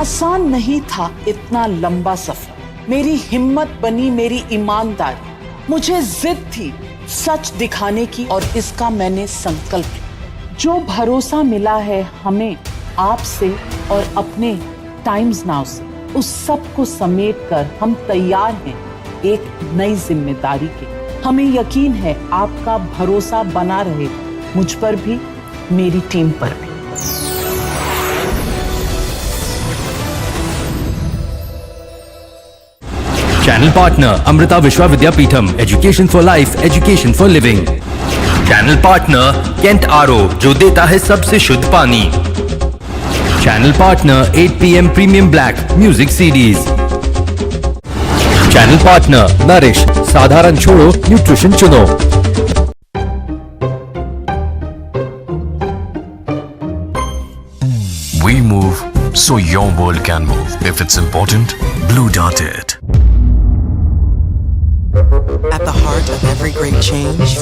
आसान नहीं था इतना लंबा सफर, मेरी हिम्मत बनी मेरी ईमानदारी, मुझे जिद थी सच दिखाने की और इसका मैंने संकल्प लिया। जो भरोसा मिला है हमें आपसे और अपने टाइम्स नाउ से, उस सब को समेट कर हम तैयार हैं एक नई जिम्मेदारी के। हमें यकीन है आपका भरोसा बना रहेगा, मुझ पर भी, मेरी टीम पर भी। Channel partner Amrita Vishwa Vidyapeetham, Education for Life, Education for Living. Channel partner Kent RO, जो देता है सबसे शुद्ध पानी. Channel partner 8pm Premium Black Music CDs. Channel partner Nourish, साधारण छोड़ो न्यूट्रिशन चुनो. We move so your world can move. If it's important, Blue Dart it. At the heart of every great change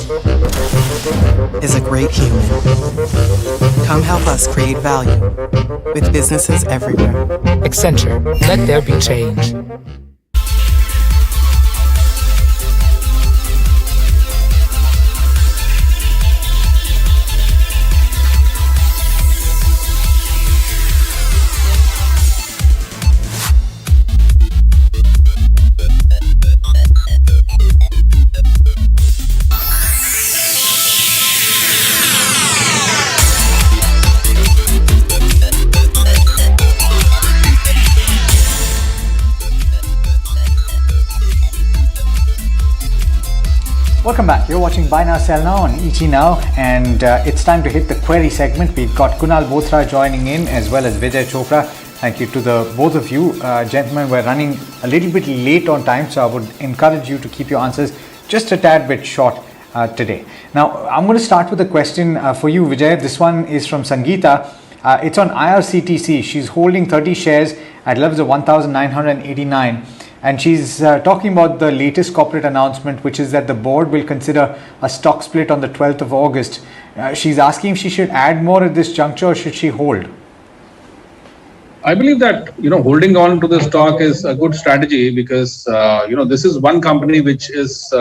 is a great human. Come help us create value with businesses everywhere. Accenture, let there be change. Welcome back. You're watching Buy Now Sell Now on ET Now, and it's time to hit the query segment. We've got Kunal Bothra joining in as well as Vijay Chopra. Thank you to the both of you. Gentlemen, we're running a little bit late on time, so I would encourage you to keep your answers just a tad bit short today. Now, I'm going to start with a question for you, Vijay. This one is from Sangeeta. It's on IRCTC. She's holding 30 shares at levels of 1,989. And she's talking about the latest corporate announcement, which is that the board will consider a stock split on the 12th of August. She's asking if she should add more at this juncture or should she hold? I believe that, holding on to the stock is a good strategy because, this is one company which is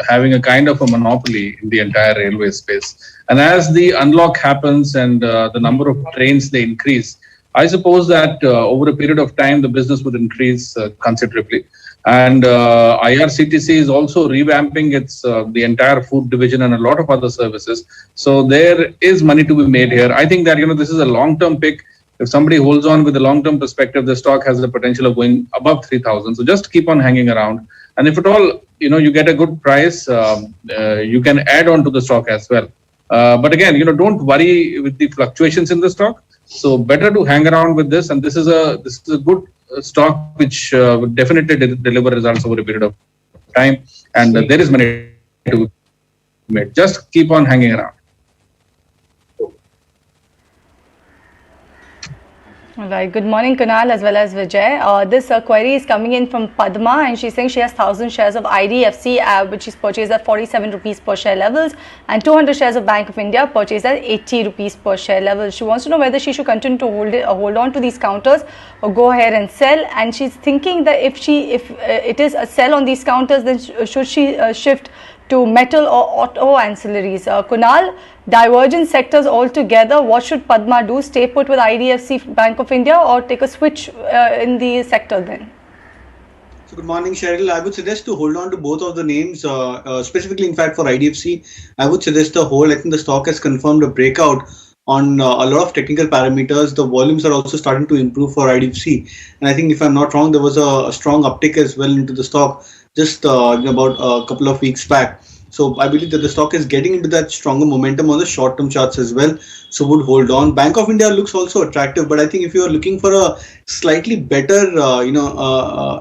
having a kind of a monopoly in the entire railway space. And as the unlock happens and the number of trains they increase, I suppose that over a period of time, the business would increase considerably. And IRCTC is also revamping its the entire food division and a lot of other services. So there is money to be made here. I think that, this is a long-term pick. If somebody holds on with a long-term perspective, the stock has the potential of going above 3,000. So just keep on hanging around. And if at all, you get a good price, you can add on to the stock as well. But again, don't worry with the fluctuations in the stock. So better to hang around with this, and this is a good stock which would definitely deliver results over a period of time, and there is money to be made. Just keep on hanging around. All right. Good morning, Kunal, as well as Vijay. This query is coming in from Padma, and she's saying she has 1,000 shares of Hdfc, which is purchased at 47 rupees per share levels, and 200 shares of Bank of India purchased at 80 rupees per share levels. She wants to know whether she should continue to hold on to these counters or go ahead and sell. And she's thinking that if it is a sell on these counters, then should she shift to metal or auto ancillaries? Kunal, divergent sectors altogether, what should Padma do? Stay put with IDFC Bank of India or take a switch in the sector then? So good morning, Cheryl. I would suggest to hold on to both of the names, specifically in fact for IDFC. I would suggest the hold. I think the stock has confirmed a breakout on a lot of technical parameters. The volumes are also starting to improve for IDFC. And I think if I'm not wrong, there was a strong uptick as well into the stock just about a couple of weeks back. So I believe that the stock is getting into that stronger momentum on the short-term charts as well. So would hold on. Bank of India looks also attractive, but I think if you are looking for a slightly better,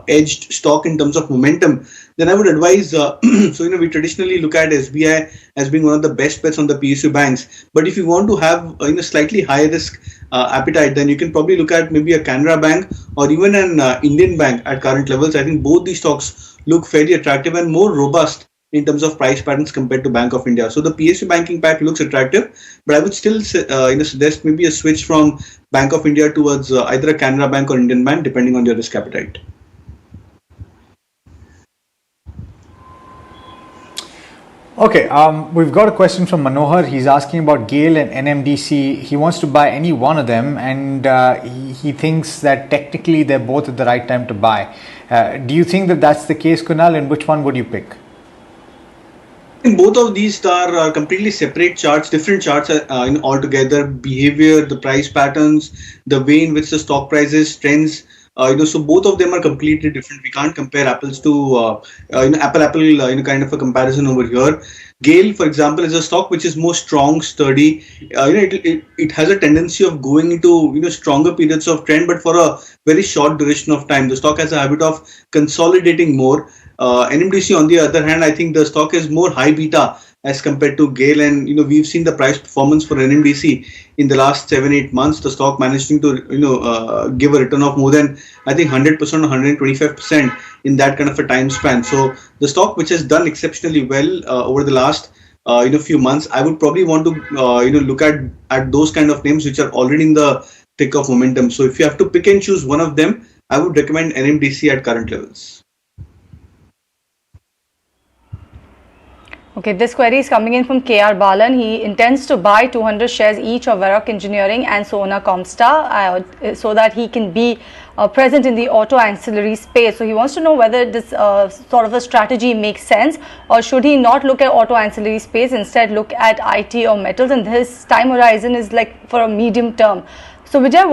edged stock in terms of momentum, then I would advise. We traditionally look at SBI as being one of the best bets on the PSU banks. But if you want to have slightly high risk appetite, then you can probably look at maybe a Canara Bank or even an Indian bank at current levels. I think both these stocks look fairly attractive and more robust in terms of price patterns compared to Bank of India. So the PSU banking pack looks attractive, but I would still suggest maybe a switch from Bank of India towards either a Canara Bank or Indian Bank, depending on your risk appetite. Okay, we've got a question from Manohar. He's asking about GAIL and NMDC. He wants to buy any one of them, and he thinks that technically they're both at the right time to buy. Do you think that that's the case, Kunal, and which one would you pick? Both of these are completely separate charts, different charts in altogether. Behavior, the price patterns, the way in which the stock prices trends. So both of them are completely different. We can't compare apples to apple kind of a comparison over here. GAIL, for example, is a stock which is more strong, sturdy. It has a tendency of going into stronger periods of trend, but for a very short duration of time. The stock has a habit of consolidating more. NMDC, on the other hand, I think the stock is more high beta as compared to GAIL, and we've seen the price performance for NMDC in the last 7-8 months. The stock managing to give a return of more than, I think, 100% or 125% in that kind of a time span. So the stock, which has done exceptionally well over the last few months, I would probably want to look at those kind of names which are already in the thick of momentum. So if you have to pick and choose one of them, I would recommend NMDC at current levels. Okay, this query is coming in from KR Balan. He intends to buy 200 shares each of Varroc Engineering and Sona Comstar so that he can be present in the auto ancillary space. So he wants to know whether this sort of a strategy makes sense, or should he not look at auto ancillary space, instead look at IT or metals, and his time horizon is like for a medium term. So Vijay,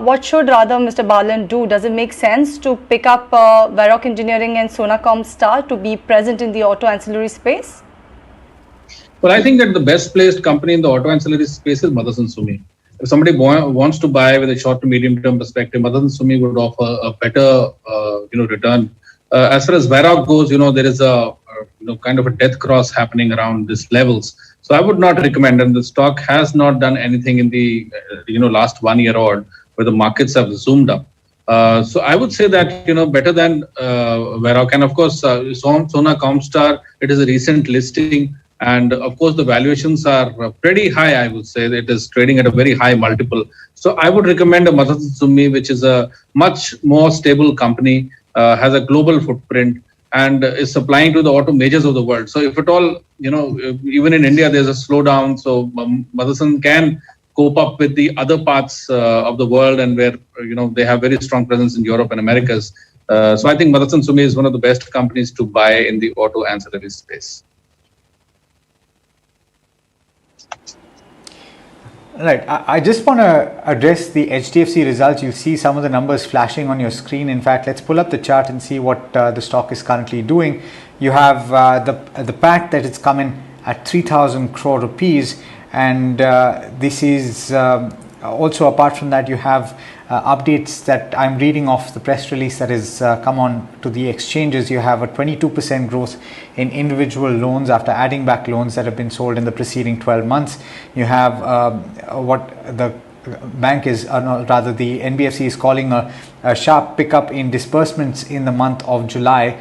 what should rather Mr. Balan do? Does it make sense to pick up Varroc Engineering and Sona Comstar to be present in the auto ancillary space? Well, I think that the best placed company in the auto ancillary space is Motherson Sumi. If somebody wants to buy with a short to medium term perspective, Motherson Sumi would offer a better return. As far as Varroc goes, there is a kind of a death cross happening around these levels. So I would not recommend, and the stock has not done anything in the last 1 year odd where the markets have zoomed up. So I would say that better than Varroc, and of course Sona Comstar, it is a recent listing, and of course the valuations are pretty high. I would say it is trading at a very high multiple. So I would recommend a Motherson Sumi, which is a much more stable company, has a global footprint, and is supplying to the auto majors of the world. So if at all, even in India, there's a slowdown, so Motherson can cope up with the other parts of the world, and where, they have very strong presence in Europe and Americas. So I think Motherson Sumi is one of the best companies to buy in the auto ancillary space. Right. I just want to address the Hdfc results. You see some of the numbers flashing on your screen. In fact, let's pull up the chart and see what the stock is currently doing. You have the PAT that it's come in at 3,000 crore rupees, and this is also, apart from that, you have updates that I'm reading off the press release that has come on to the exchanges. You have a 22% growth in individual loans after adding back loans that have been sold in the preceding 12 months. You have what the bank is, rather the NBFC is calling a sharp pickup in disbursements in the month of July,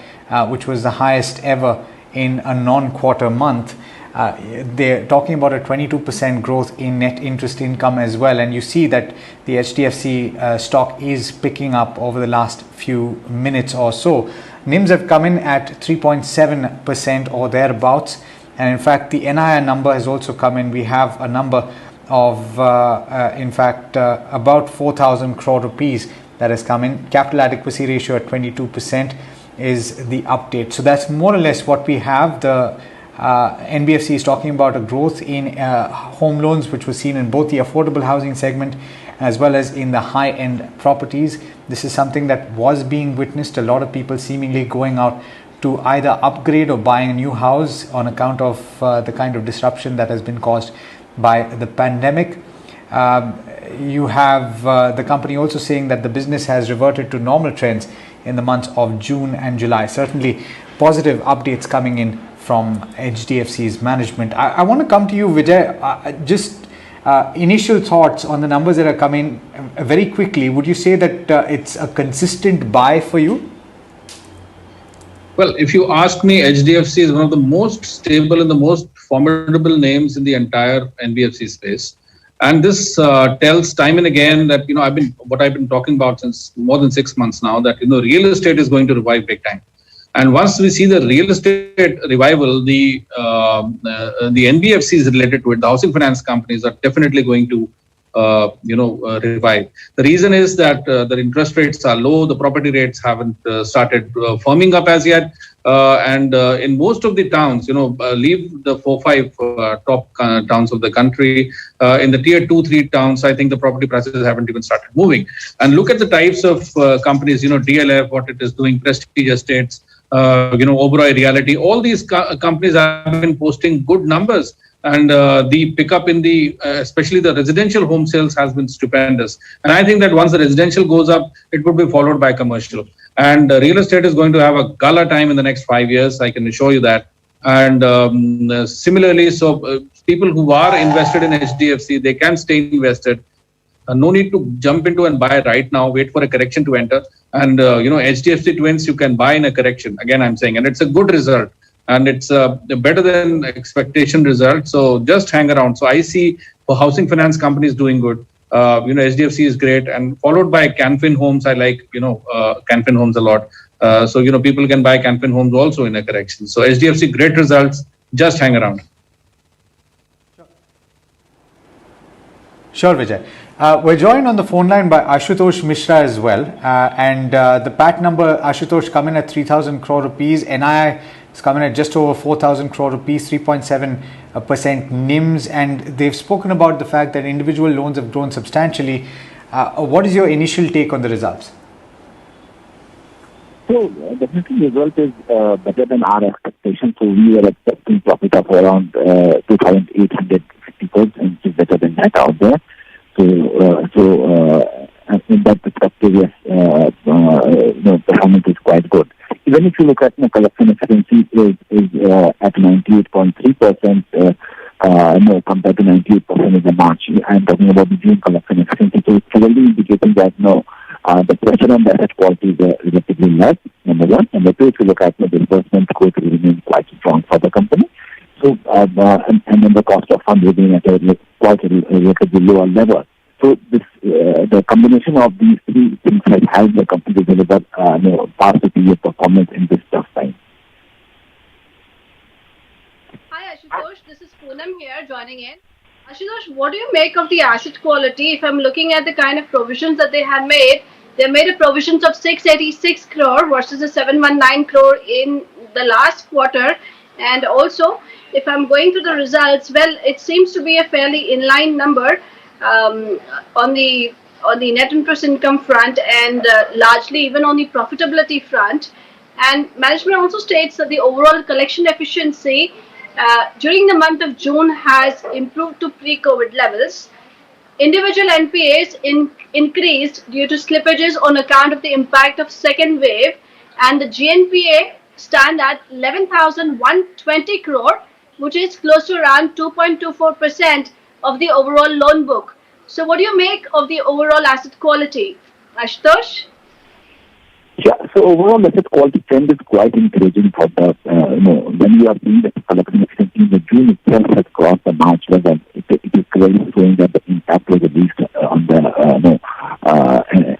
which was the highest ever in a non-quarter month. They're talking about a 22% growth in net interest income as well, and you see that the HDFC stock is picking up over the last few minutes or so. NIMs have come in at 3.7% or thereabouts, and in fact the NII number has also come in. We have a number of about 4,000 crore rupees that has come in. Capital adequacy ratio at 22% is the update. So that's more or less what we have. The NBFC is talking about a growth in home loans, which was seen in both the affordable housing segment as well as in the high-end properties. This is something that was being witnessed. A lot of people seemingly going out to either upgrade or buying a new house on account of the kind of disruption that has been caused by the pandemic. You have the company also saying that the business has reverted to normal trends in the months of June and July. Certainly positive updates coming in from HDFC's management. I want to come to you, Vijay. Just initial thoughts on the numbers that are coming very quickly. Would you say that it's a consistent buy for you? Well, if you ask me, HDFC is one of the most stable and the most formidable names in the entire NBFC space. And this tells time and again that, I've been talking about since more than 6 months now, that, real estate is going to revive big time. And once we see the real estate revival, the NBFCs related to it, the housing finance companies are definitely going to revive. The reason is that the interest rates are low, the property rates haven't started firming up as yet, and in most of the towns, leave the 4-5 top towns of the country. In the tier 2-3 towns, I think the property prices haven't even started moving. And look at the types of companies, DLF, what it is doing, Prestige Estates, Oberoi Realty. All these companies have been posting good numbers. And the pickup in especially the residential home sales has been stupendous. And I think that once the residential goes up, it would be followed by commercial. And real estate is going to have a gala time in the next 5 years. I can assure you that. And similarly, so people who are invested in HDFC, they can stay invested. No need to jump into and buy right now, wait for a correction to enter. And, HDFC Twins, you can buy in a correction. Again, I'm saying, and it's a good result. And it's better than expectation result. So just hang around. So I see for housing finance companies doing good. HDFC is great, and followed by Canfin Homes. I like Canfin Homes a lot. So people can buy Canfin Homes also in a correction. So HDFC, great results. Just hang around. Sure, Vijay. We're joined on the phone line by Ashutosh Mishra as well. And the PAT number, Ashutosh, come in at 3,000 crore rupees. NII is coming at just over 4,000 crore rupees, 3.7% NIMs. And they've spoken about the fact that individual loans have grown substantially. What is your initial take on the results? So, definitely the result is better than our expectations. So, we were expecting profit of around 2,850 crores, and which is better than that out there. So, in that perspective, yes, performance is quite good. Even if you look at the collection efficiency is at 98.3%, compared to 98% in the March. I'm talking about the June collection efficiency. So it's clearly indicating that the pressure on the asset quality is relatively less, number one. Number two, if you look at the disbursement growth, it remains quite strong for the company. So, and then the cost of funds remain at a quite relatively lower level. So this, the combination of these three things has helped the company to deliver far superior performance in this tough time. Hi Ashutosh, this is Poonam here joining in. Ashutosh, what do you make of the asset quality? If I'm looking at the kind of provisions that they have made, they made a provisions of 686 crore versus a 719 crore in the last quarter. And also, if I'm going to the results, well, it seems to be a fairly inline number on the net interest income front, and largely even on the profitability front. And management also states that the overall collection efficiency during the month of June has improved to pre-COVID levels. Individual NPAs increased due to slippages on account of the impact of second wave, and the GNPA stand at 11,120 crore, which is close to around 2.24% of the overall loan book. So what do you make of the overall asset quality, Ashutosh? Yeah, so overall asset quality trend is quite encouraging for the, when we are seeing that the collection efficiency in the June itself has crossed the March level, it is clearly showing that the impact was at least on the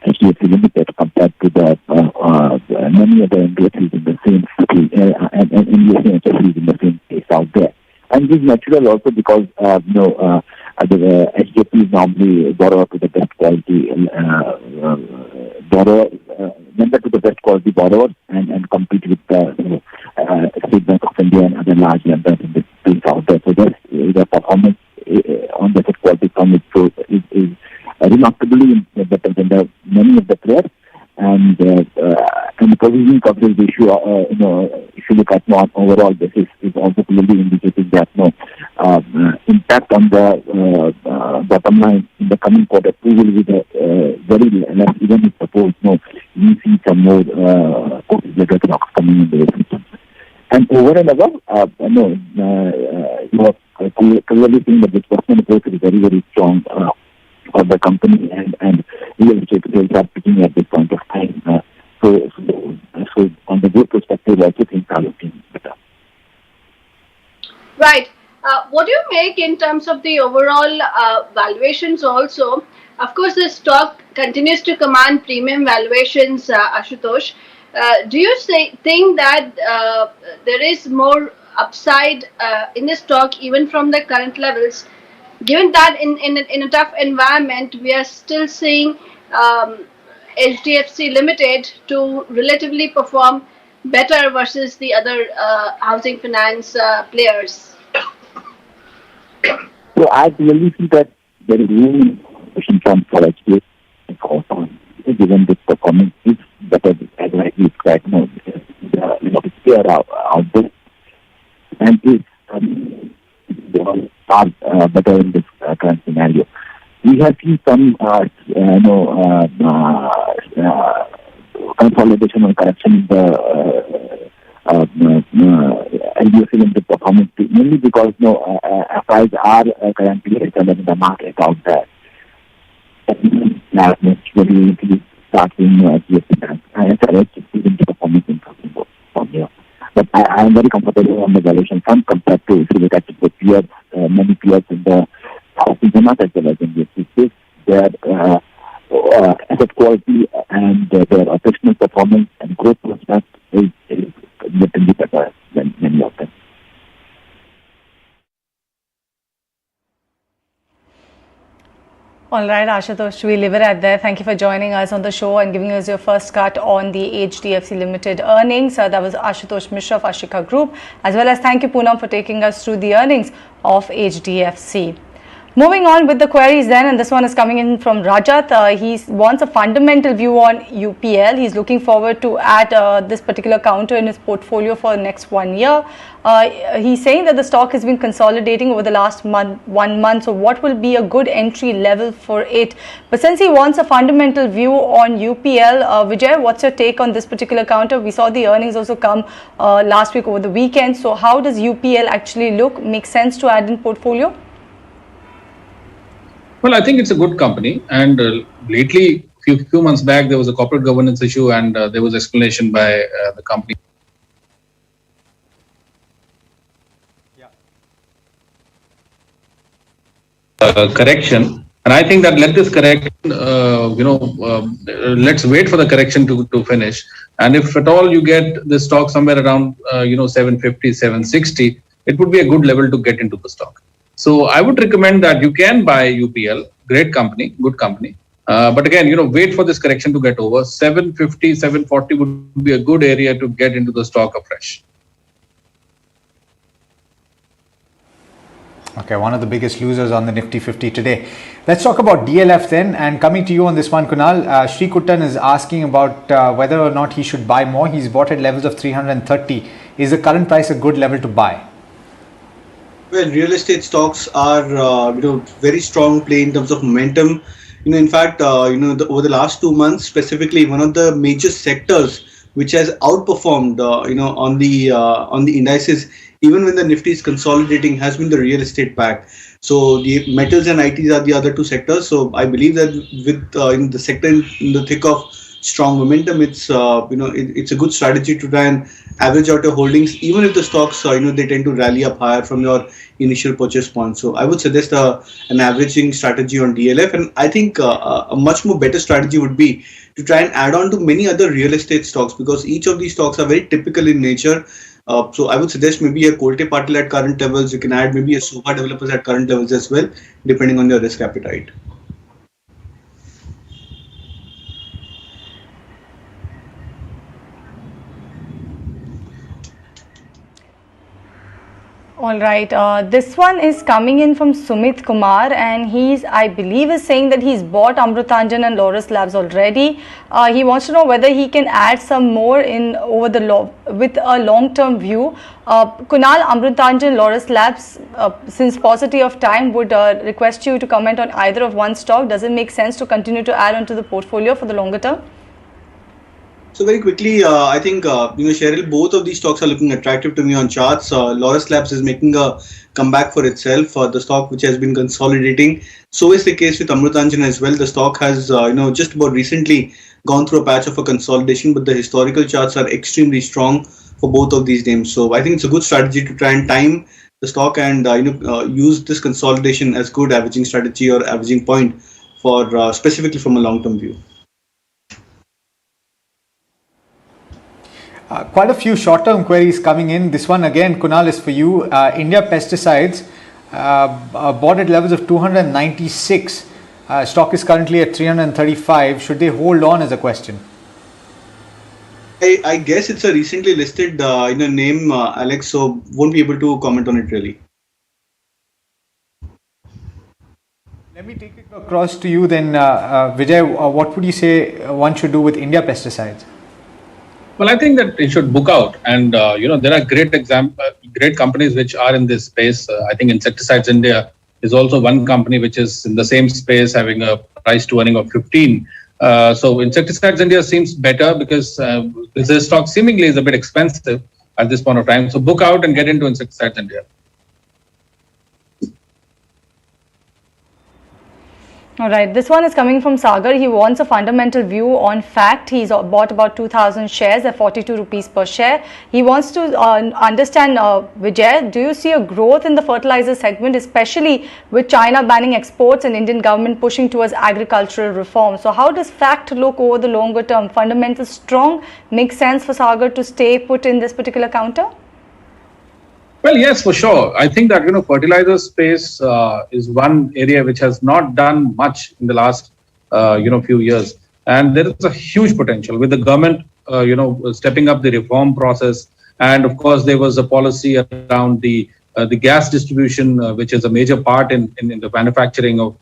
HDFC Limited compared to the many other NBFCs in the same city and NBFCs in the same place out there. And this is natural also because, the HDFC is normally borrower to the best quality lender to the best quality borrowers and compete with the State Bank of India and other large lenders in this space out there. So the performance on the asset quality from it is remarkably better than many of the players. And the provisioning coverage ratio, if you look at on overall basis, is also clearly indicating that impact on the bottom line in the coming quarter two will be very less, even if suppose we see some more COVID-related knocks coming in the system. And over and above, you are clearly seeing that disbursement growth is very, very strong for the company, and real estate sales are picking at this point of time. So on the growth perspective, also what do you make in terms of the overall valuations also? Of course, the stock continues to command premium valuations, Ashutosh. Do you think that there is more upside in the stock even from the current levels? Given that in a tough environment, we are still seeing HDFC Limited to relatively perform better versus the other housing finance players. So I clearly see that there is room from for HDFC given this performance is better as I described. They are out there and is far better in this current scenario. We have seen some consolidation or correction in the LDFC Limited performance, mainly because FIs are currently returned in the market out there. Start seeing GFC banks and the performance improving from here. But I am very comfortable on the valuation front compared to if you look at the peers, many peers in the housing finance as well as in the space. Their asset quality and their operational performance and growth prospects is relatively better than many of them. All right, Ashutosh, we leave it at there. Thank you for joining us on the show and giving us your first cut on the HDFC Limited earnings. That was Ashutosh Mishra of Ashika Group, as well as thank you, Poonam, for taking us through the earnings of HDFC. Moving on with the queries then, and this one is coming in from Rajat. He wants a fundamental view on UPL. He's looking forward to add this particular counter in his portfolio for the next 1 year. He's saying that the stock has been consolidating over the last 1 month. So what will be a good entry level for it? But since he wants a fundamental view on UPL, Vijay, what's your take on this particular counter? We saw the earnings also come last week over the weekend. So how does UPL actually look? Make sense to add in portfolio? Well, I think it's a good company, and lately, few months back, there was a corporate governance issue, and there was explanation by the company. Correction, and I think that let this correction, let's wait for the correction to finish, and if at all you get the stock somewhere around 750, 760, it would be a good level to get into the stock. So I would recommend that you can buy UPL, great company, good company. But again, wait for this correction to get over. 750, 740 would be a good area to get into the stock afresh. Okay, one of the biggest losers on the Nifty 50 today. Let's talk about DLF then. And coming to you on this one, Kunal, Sri Kuttan is asking about whether or not he should buy more. He's bought at levels of 330. Is the current price a good level to buy? Well, real estate stocks are, very strong play in terms of momentum. In fact, over the last 2 months, specifically, one of the major sectors which has outperformed, on the indices, even when the Nifty is consolidating, has been the real estate pack. So the metals and ITs are the other two sectors. So I believe that with in the sector in the thick of strong momentum, it's it's a good strategy to try and average out your holdings, even if the stocks they tend to rally up higher from your initial purchase point. So I would suggest an averaging strategy on DLF, and I think a much more better strategy would be to try and add on to many other real estate stocks, because each of these stocks are very typical in nature. So I would suggest maybe a Kolte Patil at current levels. You can add maybe a Sobha Developers at current levels as well, depending on your risk appetite. All right, this one is coming in from Sumit Kumar, and I believe is saying that he's bought Amrutanjan and Laurus Labs already. He wants to know whether he can add some more in with a long-term view. Kunal, Amrutanjan, Laurus Labs, since paucity of time, would request you to comment on either of one stock. Does it make sense to continue to add onto the portfolio for the longer term? So very quickly, I think, Cheryl, both of these stocks are looking attractive to me on charts. Laurus Labs is making a comeback for itself, the stock which has been consolidating. So is the case with Amrutanjan as well. The stock has, just about recently gone through a patch of a consolidation, but the historical charts are extremely strong for both of these names. So I think it's a good strategy to try and time the stock and use this consolidation as good averaging strategy or averaging point for specifically from a long-term view. Quite a few short-term queries coming in. This one again, Kunal, is for you. India Pesticides bought at levels of 296. Stock is currently at 335. Should they hold on, is a question. I guess it's a recently listed name, Alex, so won't be able to comment on it really. Let me take it across to you then, Vijay. What would you say one should do with India Pesticides? Well, I think that it should book out, and there are great companies which are in this space. I think Insecticides India is also one company which is in the same space, having a price to earning of 15. So Insecticides India seems better because the stock seemingly is a bit expensive at this point of time. So book out and get into Insecticides India. All right, this one is coming from Sagar. He wants a fundamental view on fact. He's bought about 2,000 shares at 42 rupees per share. He wants to understand, Vijay, do you see a growth in the fertilizer segment, especially with China banning exports and Indian government pushing towards agricultural reform? So how does fact look over the longer term? Fundamentals strong, makes sense for Sagar to stay put in this particular counter? Well, yes, for sure. I think that, fertilizer space is one area which has not done much in the last, few years. And there is a huge potential with the government, stepping up the reform process. And of course, there was a policy around the gas distribution, which is a major part in the manufacturing of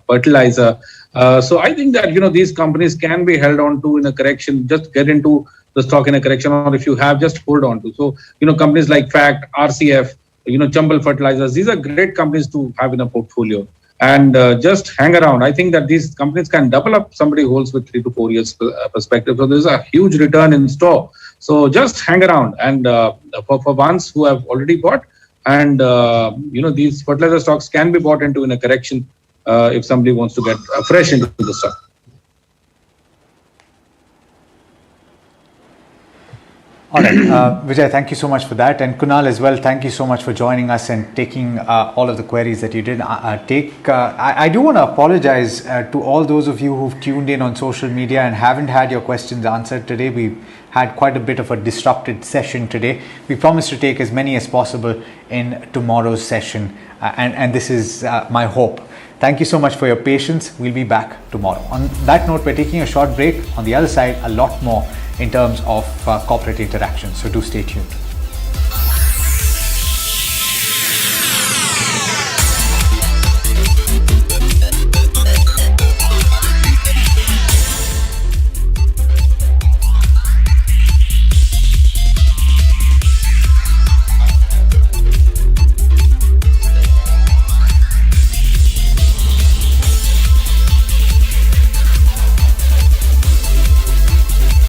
fertilizer. So I think that, these companies can be held on to in a correction, just get into the stock in a correction, or if you have, just hold on to. So, companies like FACT, RCF, Chambal Fertilizers, these are great companies to have in a portfolio and just hang around. I think that these companies can double up somebody who holds with 3 to 4 years perspective. So there's a huge return in store. So just hang around. And for ones who have already bought, and these fertilizer stocks can be bought into in a correction if somebody wants to get fresh into the stock. All right, Vijay, thank you so much for that. And Kunal as well, thank you so much for joining us and taking all of the queries that you did take. I do want to apologize to all those of you who've tuned in on social media and haven't had your questions answered today. We had quite a bit of a disrupted session today. We promise to take as many as possible in tomorrow's session. And this is my hope. Thank you so much for your patience. We'll be back tomorrow. On that note, we're taking a short break. On the other side, a lot more in terms of corporate interaction. So do stay tuned.